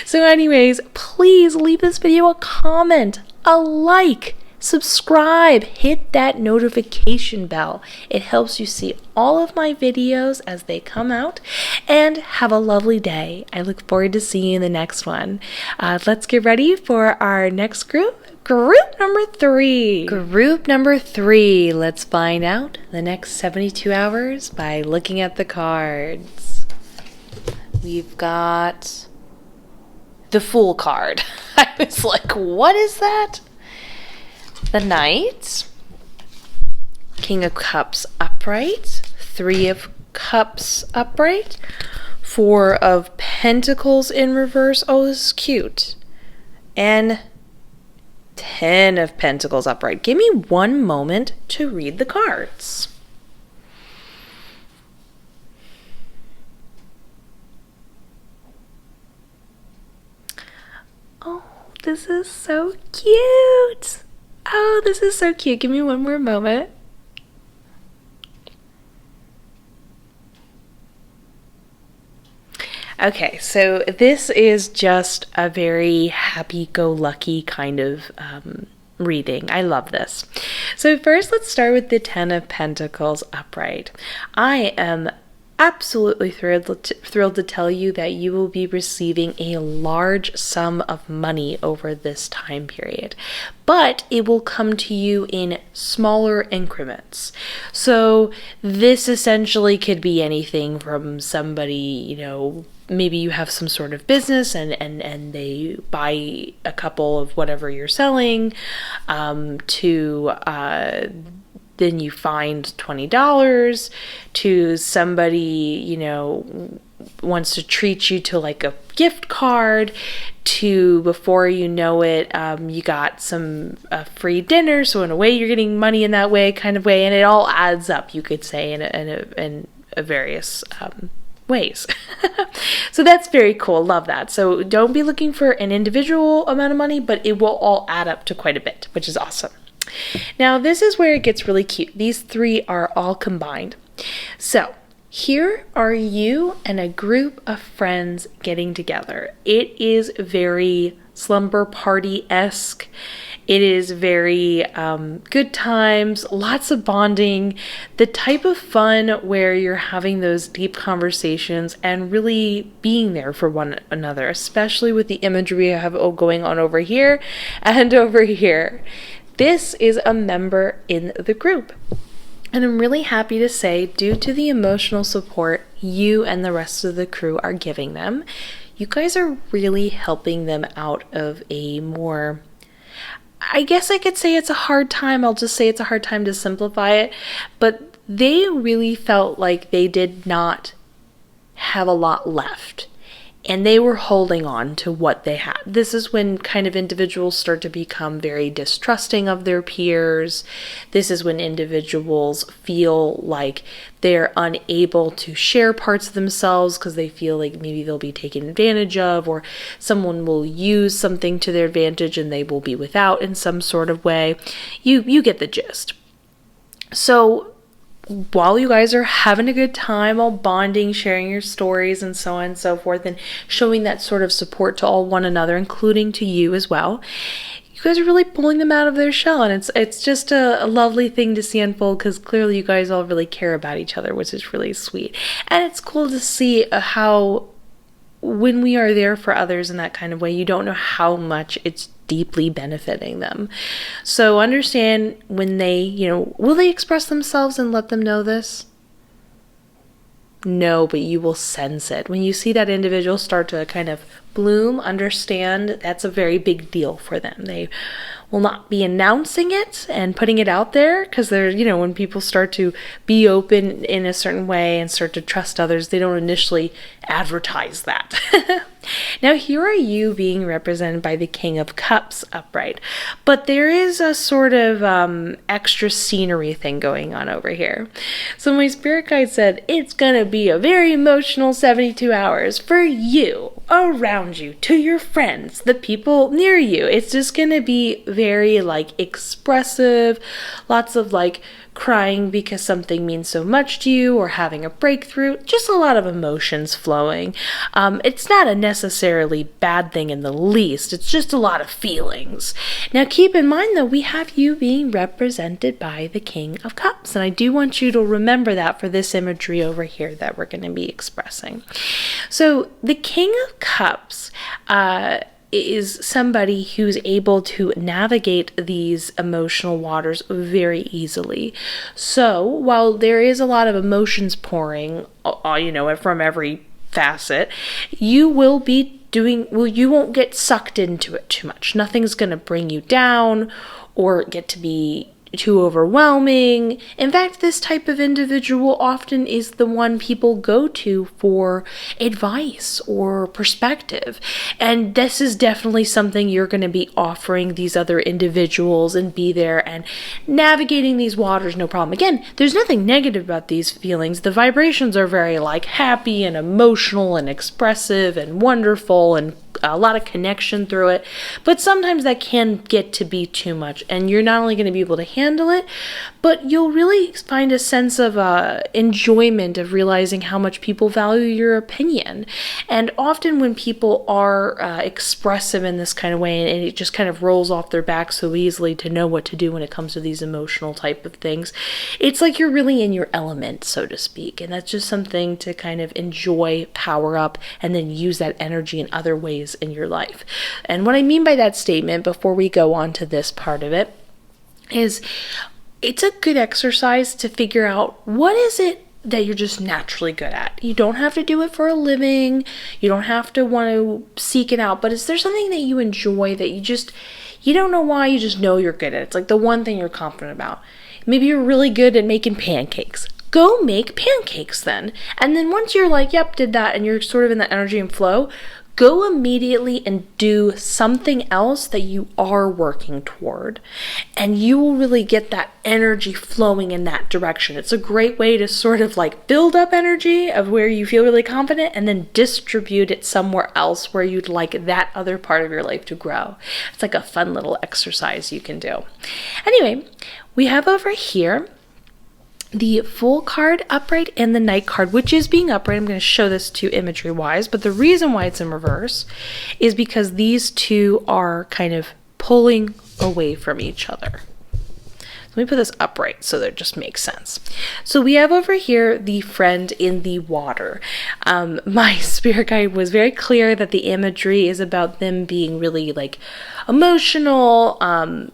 Speaker 1: So anyways, please leave this video a comment, a like, subscribe, hit that notification bell. It helps you see all of my videos as they come out, and have a lovely day. I look forward to seeing you in the next one. Let's get ready for our next group. Group number 3. Group number 3. Let's find out the next 72 hours by looking at the cards. We've got the Fool card. I was like, what is that? The Knight, King of Cups upright, 3 of Cups upright, 4 of Pentacles in reverse. Oh, this is cute. And 10 of Pentacles upright. Give me one moment to read the cards. Oh, this is so cute. Oh, this is so cute. Give me one more moment. Okay, so this is just a very happy-go-lucky kind of reading. I love this. So first, let's start with the 10 of Pentacles upright. I am absolutely thrilled to tell you that you will be receiving a large sum of money over this time period, but it will come to you in smaller increments. So this essentially could be anything from somebody, maybe you have some sort of business and they buy a couple of whatever you're selling, then you find $20, to somebody, wants to treat you to like a gift card, to before you know it, you got some free dinner. So in a way, you're getting money in that way, kind of way, and it all adds up, you could say, in various ways. So that's very cool. Love that. So don't be looking for an individual amount of money, but it will all add up to quite a bit, which is awesome. Now, this is where it gets really cute. These 3 are all combined. So here are you and a group of friends getting together. It is very slumber party-esque. It is very good times, lots of bonding, the type of fun where you're having those deep conversations and really being there for one another, especially with the imagery I have going on over here and over here. This is a member in the group. And I'm really happy to say, due to the emotional support you and the rest of the crew are giving them, you guys are really helping them out of a more, I guess I could say it's a hard time. I'll just say it's a hard time to simplify it. But they really felt like they did not have a lot left. And they were holding on to what they had. This is when kind of individuals start to become very distrusting of their peers. This is when individuals feel like they're unable to share parts of themselves because they feel like maybe they'll be taken advantage of, or someone will use something to their advantage and they will be without in some sort of way. You get the gist. So while you guys are having a good time, all bonding, sharing your stories and so on and so forth, and showing that sort of support to all one another, including to you as well, you guys are really pulling them out of their shell, and it's just a lovely thing to see unfold, because clearly you guys all really care about each other, which is really sweet. And it's cool to see how when we are there for others in that kind of way, you don't know how much it's deeply benefiting them. So understand when they, will they express themselves and let them know this? No, but you will sense it. When you see that individual start to kind of bloom, understand that's a very big deal for them. They will not be announcing it and putting it out there, because they're, when people start to be open in a certain way and start to trust others, they don't initially advertise that. Now, here are you being represented by the King of Cups upright, but there is a sort of extra scenery thing going on over here. So my spirit guide said, it's gonna be a very emotional 72 hours for you, around you, to your friends, the people near you. It's just gonna be very expressive, lots of crying because something means so much to you, or having a breakthrough, just a lot of emotions flowing. It's not a necessarily bad thing in the least, it's just a lot of feelings. Now keep in mind though, we have you being represented by the King of Cups, and I do want you to remember that for this imagery over here that we're going to be expressing. So the King of Cups is somebody who's able to navigate these emotional waters very easily. So while there is a lot of emotions pouring, from every facet, you will be you won't get sucked into it too much. Nothing's going to bring you down or get to be too overwhelming. In fact, this type of individual often is the one people go to for advice or perspective. And this is definitely something you're going to be offering these other individuals, and be there and navigating these waters, no problem. Again, there's nothing negative about these feelings. The vibrations are very happy and emotional and expressive and wonderful, and a lot of connection through it, but sometimes that can get to be too much, and you're not only going to be able to handle it, but you'll really find a sense of enjoyment of realizing how much people value your opinion. And often when people are expressive in this kind of way, and it just kind of rolls off their back so easily to know what to do when it comes to these emotional type of things, it's like you're really in your element, so to speak, and that's just something to kind of enjoy, power up, and then use that energy in other ways in your life. And what I mean by that statement, before we go on to this part of it, is it's a good exercise to figure out what is it that you're just naturally good at. You don't have to do it for a living. You don't have to want to seek it out, but is there something that you enjoy that you don't know why, you just know you're good at it? It's like the one thing you're confident about. Maybe you're really good at making pancakes. Go make pancakes then. And then once you're yep, did that, and you're sort of in the energy and flow, go immediately and do something else that you are working toward, and you will really get that energy flowing in that direction. It's a great way to sort of build up energy of where you feel really confident, and then distribute it somewhere else where you'd like that other part of your life to grow. It's like a fun little exercise you can do. Anyway, we have over here the Fool card upright and the Knight card, which is being upright. I'm going to show this to you imagery wise, but the reason why it's in reverse is because these two are kind of pulling away from each other. Let me put this upright so that it just makes sense. So we have over here the Friend in the water. My spirit guide was very clear that the imagery is about them being really emotional,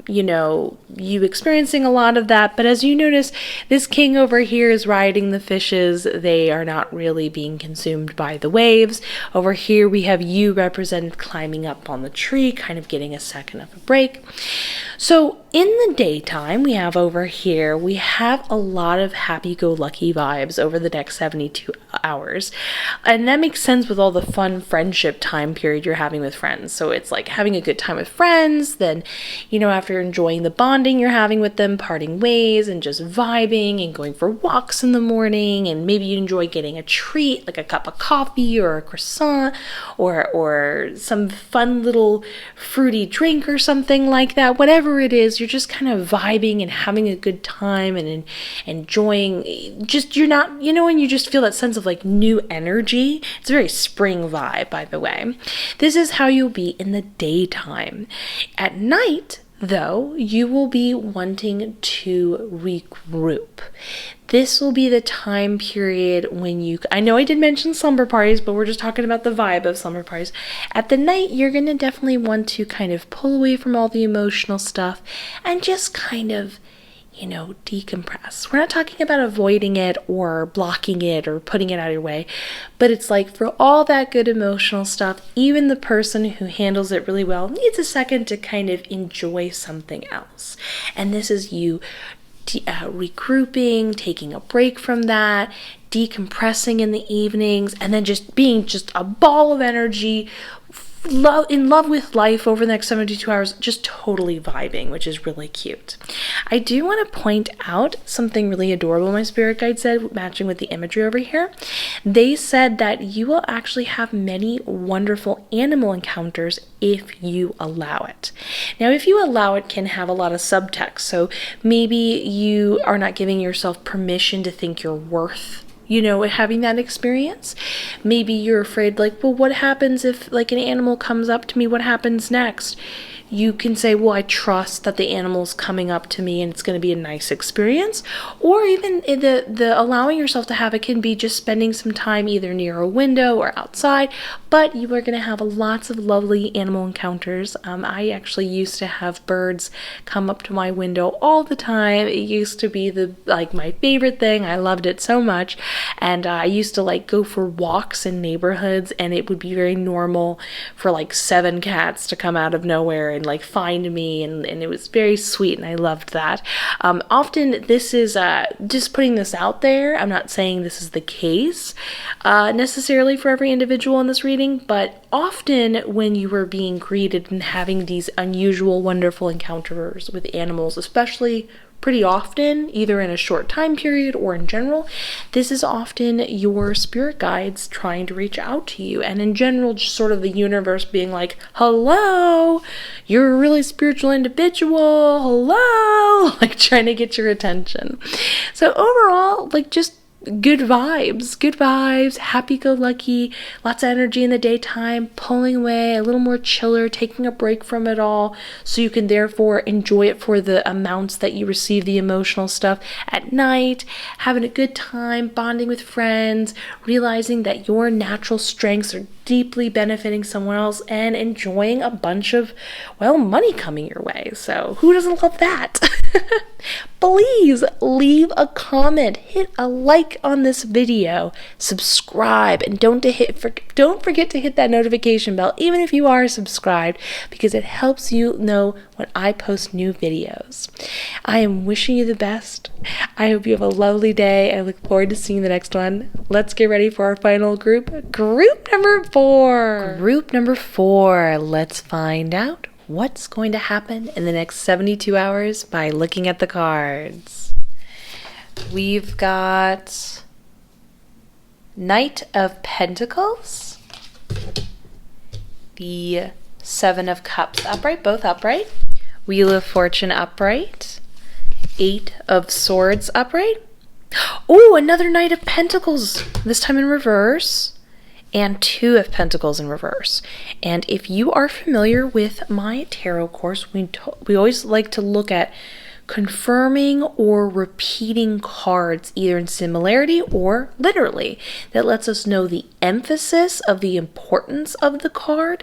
Speaker 1: you experiencing a lot of that. But as you notice, this king over here is riding the fishes. They are not really being consumed by the waves. Over here we have you represented climbing up on the tree, kind of getting a second of a break. So in the daytime, we have over here, we have a lot of happy-go-lucky vibes over the next 72 hours. And that makes sense with all the fun friendship time period you're having with friends. So it's having a good time with friends, then, after enjoying the bonding you're having with them, parting ways and just vibing and going for walks in the morning, and maybe you enjoy getting a treat, like a cup of coffee or a croissant or some fun little fruity drink or something like that. Whatever it is, you're just kind of vibing and having a good time and enjoying. You're not, when you just feel that sense of new energy. It's a very spring vibe, by the way. This is how you'll be in the daytime. At night, though, you will be wanting to regroup. This will be the time period when I know I did mention slumber parties, but we're just talking about the vibe of slumber parties. At the night, you're going to definitely want to kind of pull away from all the emotional stuff and just kind of decompress. We're not talking about avoiding it or blocking it or putting it out of your way, but it's like for all that good emotional stuff, even the person who handles it really well needs a second to kind of enjoy something else. And this is you regrouping, taking a break from that, decompressing in the evenings, and then just being just a ball of energy, in love with life over the next 72 hours, just totally vibing, which is really cute. I do want to point out something really adorable my spirit guide said, matching with the imagery over here. They said that you will actually have many wonderful animal encounters if you allow it. Now, if you allow it can have a lot of subtext. So maybe you are not giving yourself permission to think you're worth having that experience. Maybe you're afraid, like, well, what happens if like an animal comes up to me? What happens next? You can say, well, I trust that the animal's coming up to me and it's going to be a nice experience. Or even the allowing yourself to have it can be just spending some time either near a window or outside, but you are going to have lots of lovely animal encounters. I actually used to have birds come up to my window all the time. It used to be my favorite thing. I loved it so much. And I used to go for walks in neighborhoods, and it would be very normal for 7 cats to come out of nowhere and find me, and it was very sweet, and I loved that. Often this is just putting this out there. I'm not saying this is the case necessarily for every individual in this reading, but often when you are being greeted and having these unusual, wonderful encounters with animals, especially pretty often, either in a short time period or in general, this is often your spirit guides trying to reach out to you. And in general, just sort of the universe being like, hello, you're a really spiritual individual, hello, trying to get your attention. So overall, just good vibes, happy-go-lucky, lots of energy in the daytime, pulling away, a little more chiller, taking a break from it all, so you can therefore enjoy it for the amounts that you receive the emotional stuff at night, having a good time, bonding with friends, realizing that your natural strengths are deeply benefiting someone else, and enjoying a bunch of, money coming your way. So who doesn't love that? Please leave a comment, hit a like on this video, subscribe, and don't forget to hit that notification bell, even if you are subscribed, because it helps you know when I post new videos. I am wishing you the best. I hope you have a lovely day. I look forward to seeing the next one. Let's get ready for our final group. Group number 4. Group number 4. Let's find out what's going to happen in the next 72 hours by looking at the cards. We've got Knight of Pentacles, the 7 of Cups upright, both upright, Wheel of Fortune upright, 8 of Swords upright. Oh, another Knight of Pentacles, this time in reverse, and 2 of Pentacles in reverse. And if you are familiar with my tarot course, we always like to look at confirming or repeating cards, either in similarity or literally. That lets us know the emphasis of the importance of the card,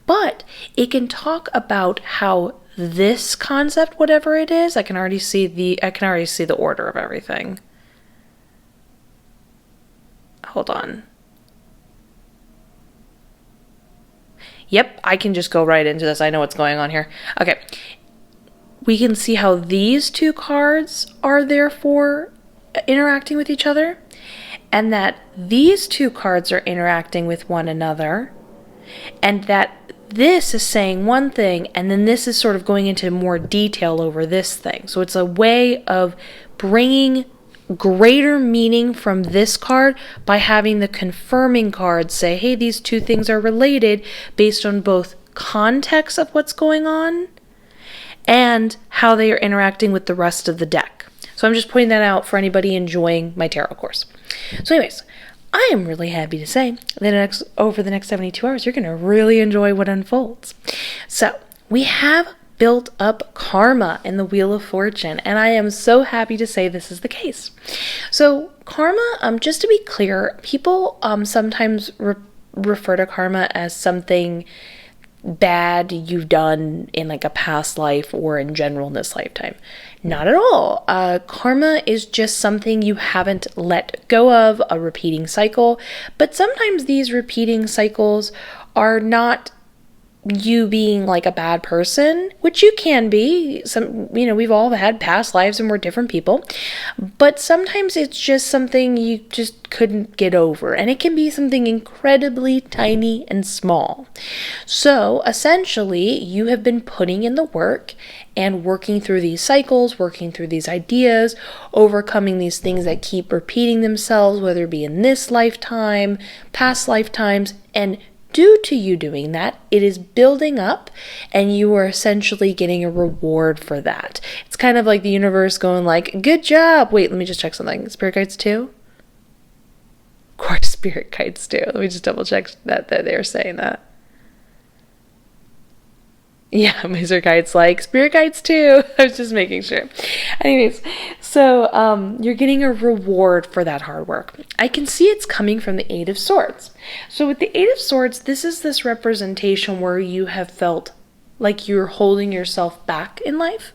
Speaker 1: but it can talk about how this concept, whatever it is, I can already see the order of everything. Hold on. Yep, I can just go right into this. I know what's going on here. Okay. We can see how these 2 cards are therefore interacting with each other, and that these 2 cards are interacting with one another, and that this is saying one thing, and then this is sort of going into more detail over this thing. So it's a way of bringing greater meaning from this card by having the confirming card say, hey, these 2 things are related based on both context of what's going on and how they are interacting with the rest of the deck. So I'm just pointing that out for anybody enjoying my tarot course. So anyways, I am really happy to say that over the next 72 hours, you're going to really enjoy what unfolds. So we have built up karma in the Wheel of Fortune, and I am so happy to say this is the case. So karma, just to be clear, people sometimes refer to karma as something bad you've done in like a past life or in general in this lifetime. Not at all. Karma is just something you haven't let go of, a repeating cycle. But sometimes these repeating cycles are not you being like a bad person, which you can be. We've all had past lives and we're different people, but sometimes it's just something you just couldn't get over, and it can be something incredibly tiny and small. So essentially, you have been putting in the work and working through these cycles, working through these ideas, overcoming these things that keep repeating themselves, whether it be in this lifetime, past lifetimes, and due to you doing that, it is building up and you are essentially getting a reward for that. It's kind of like the universe going like, good job. Wait, let me just check something. Spirit guides too? Of course, spirit guides too. Let me just double check that they're saying that. Yeah, my spirit guide's like, spirit guides too. I was just making sure. Anyways, so you're getting a reward for that hard work. I can see it's coming from the Eight of Swords. So with the Eight of Swords, this is this representation where you have felt like you're holding yourself back in life.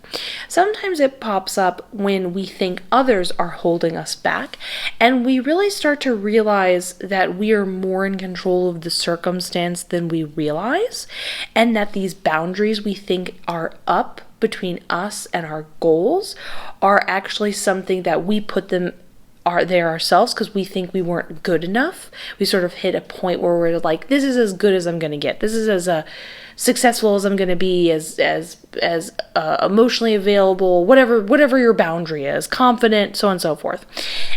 Speaker 1: Sometimes it pops up when we think others are holding us back, and we really start to realize that we are more in control of the circumstance than we realize, and that these boundaries we think are up between us and our goals are actually something that we put them are there ourselves because we think we weren't good enough. We sort of hit a point where we're like, this is as good as I'm going to get. This is as successful as I'm going to be, as emotionally available, whatever your boundary is, confident, so on and so forth.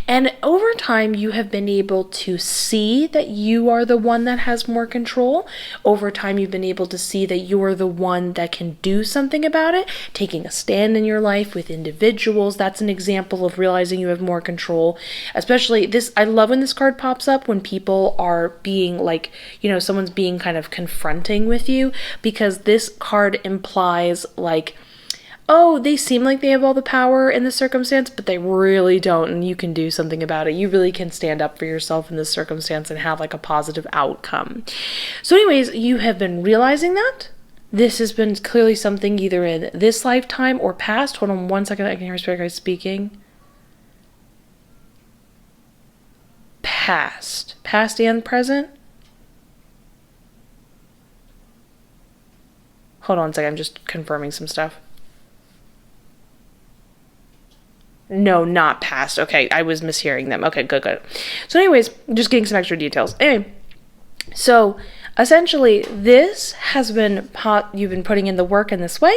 Speaker 1: And over time, you have been able to see that you are the one that has more control. Over time, you've been able to see that you are the one that can do something about it, taking a stand in your life with individuals. That's an example of realizing you have more control. Especially this, I love when this card pops up when people are being like, someone's being kind of confronting with you, because this card implies like, oh, they seem like they have all the power in the circumstance, but they really don't, and you can do something about it. You really can stand up for yourself in this circumstance and have like a positive outcome. So anyways, you have been realizing that. This has been clearly something either in this lifetime or past. Hold on one second, I can hear Spirit Guide speaking. Past and present. Hold on a second, I'm just confirming some stuff. No, not past. Okay, I was mishearing them. Okay, good. So anyways, just getting some extra details. Anyway, so essentially this has been you've been putting in the work in this way,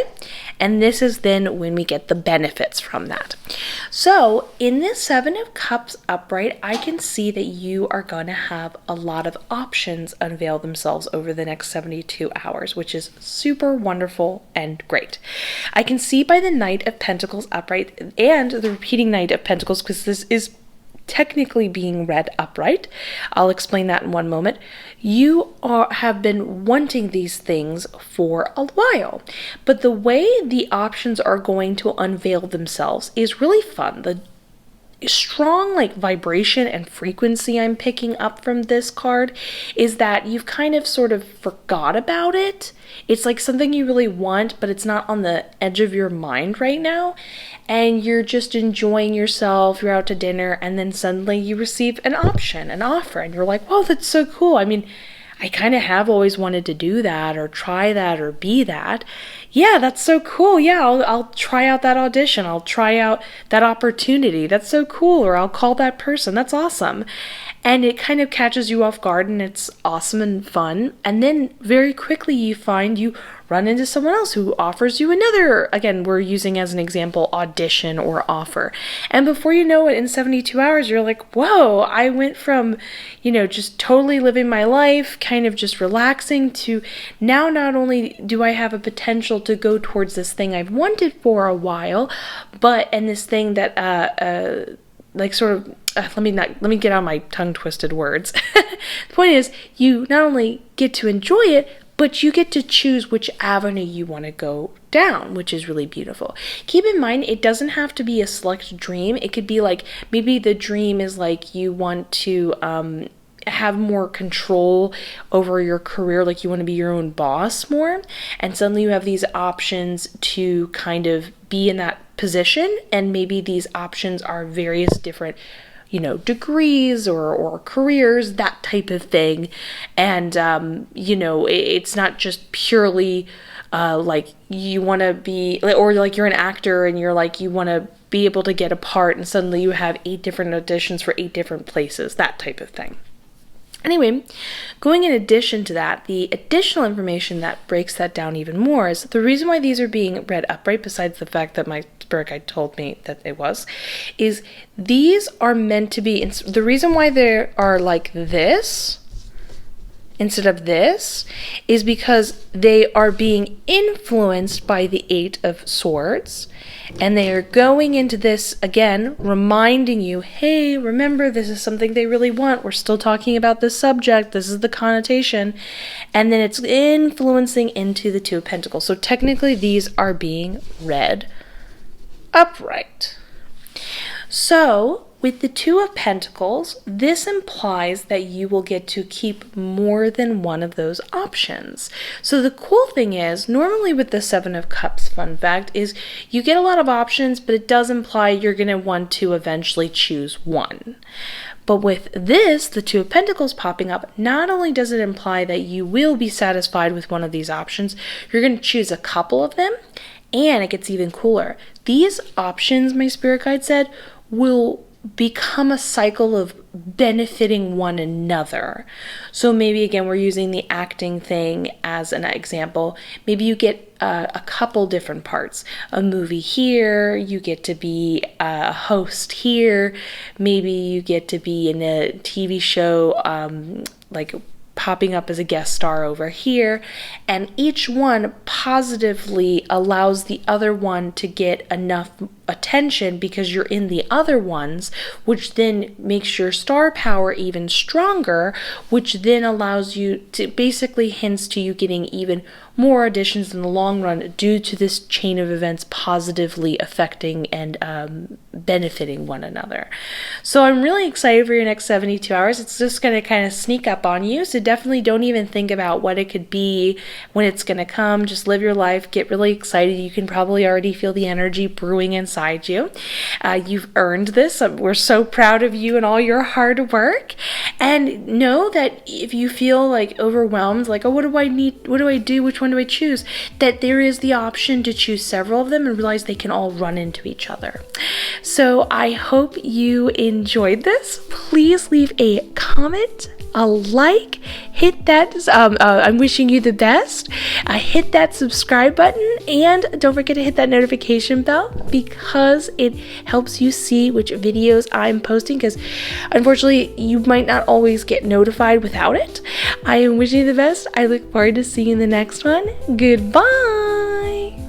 Speaker 1: and this is then when we get the benefits from that. So in this Seven of Cups upright, I can see that you are going to have a lot of options unveil themselves over the next 72 hours, which is super wonderful and great. I can see by the Knight of Pentacles upright and the repeating Knight of Pentacles, because this is technically being read upright. I'll explain that in one moment. You have been wanting these things for a while, but the way the options are going to unveil themselves is really fun. The strong vibration and frequency I'm picking up from this card is that you've kind of sort of forgot about it. It's like something you really want, but it's not on the edge of your mind right now, and you're just enjoying yourself. You're out to dinner, and then suddenly you receive an offer, and you're like, whoa, that's so cool. I mean, I kind of have always wanted to do that or try that or be that. Yeah, that's so cool. Yeah, I'll try out that audition. I'll try out that opportunity. That's so cool. Or I'll call that person. That's awesome. And it kind of catches you off guard, and it's awesome and fun. And then very quickly you find you run into someone else who offers you another, again, we're using as an example, audition or offer. And before you know it, in 72 hours, you're like, whoa, I went from, just totally living my life, kind of just relaxing, to now not only do I have a potential to go towards this thing I've wanted for a while, and this thing that, let me get out my tongue twisted words. The point is, you not only get to enjoy it, but you get to choose which avenue you want to go down, which is really beautiful. Keep in mind, it doesn't have to be a select dream. It could be like, maybe the dream is like you want to have more control over your career, like you want to be your own boss more, and suddenly you have these options to kind of be in that position, and maybe these options are various different degrees or careers, that type of thing. And it's not just purely like you want to be, or like you're an actor and you're like you want to be able to get a part, and suddenly you have 8 different auditions for 8 different places, that type of thing. Anyway, going in addition to that, the additional information that breaks that down even more is the reason why these are being read upright, besides the fact that my spirit guide told me that it was, is these are meant to be, the reason why they are like this instead of this is because they are being influenced by the 8 of Swords, and they are going into this again, reminding you, hey, remember, this is something they really want. We're still talking about this subject. This is the connotation. And then it's influencing into the 2 of Pentacles. So technically these are being read upright. So with the 2 of Pentacles, this implies that you will get to keep more than one of those options. So the cool thing is, normally with the 7 of Cups, fun fact, is you get a lot of options, but it does imply you're going to want to eventually choose one. But with this, the 2 of Pentacles popping up, not only does it imply that you will be satisfied with one of these options, you're going to choose a couple of them, and it gets even cooler. These options, my spirit guide said, will become a cycle of benefiting one another. So maybe again, we're using the acting thing as an example. Maybe you get a couple different parts. A movie here, you get to be a host here, maybe you get to be in a TV show like popping up as a guest star over here, and each one positively allows the other one to get enough attention because you're in the other ones, which then makes your star power even stronger, which then allows you to, basically hints to you getting even more auditions in the long run due to this chain of events positively affecting and benefiting one another. So I'm really excited for your next 72 hours. It's just going to kind of sneak up on you, so definitely don't even think about what it could be when it's going to come. Just live your life, get really excited. You can probably already feel the energy brewing inside you. You've earned this. We're so proud of you and all your hard work. And know that if you feel like overwhelmed, like, oh, what do I need? What do I do? Which one do I choose? That there is the option to choose several of them and realize they can all run into each other. So I hope you enjoyed this. Please leave a comment, a like, hit that, I'm wishing you the best, hit that subscribe button, and don't forget to hit that notification bell because it helps you see which videos I'm posting, because unfortunately you might not always get notified without it. I am wishing you the best. I look forward to seeing you in the next one. Goodbye!